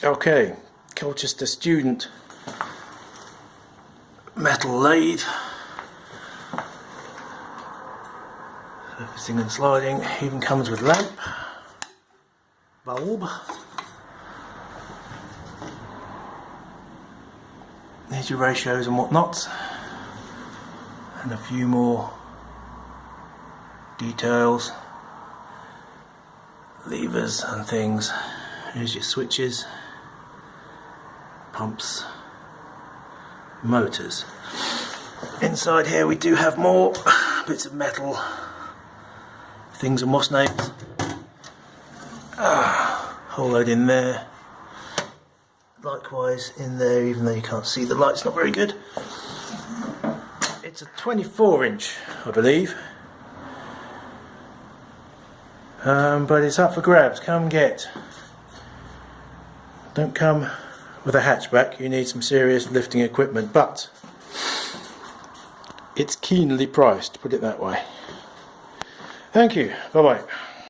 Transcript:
Okay, Colchester student metal lathe. Surfacing and sliding, even comes with lamp, bulb. There's your ratios and whatnot, and a few more details, levers and things. Here's your switches, pumps, motors. Inside here we do have more bits of metal, things and moss nails. Whole load in there. Likewise in there, even though you can't see, the light's not very good. It's a 24-inch, I believe. But it's up for grabs. Come get. Don't come with a hatchback, you need some serious lifting equipment, but it's keenly priced, put it that way. Thank you, bye bye.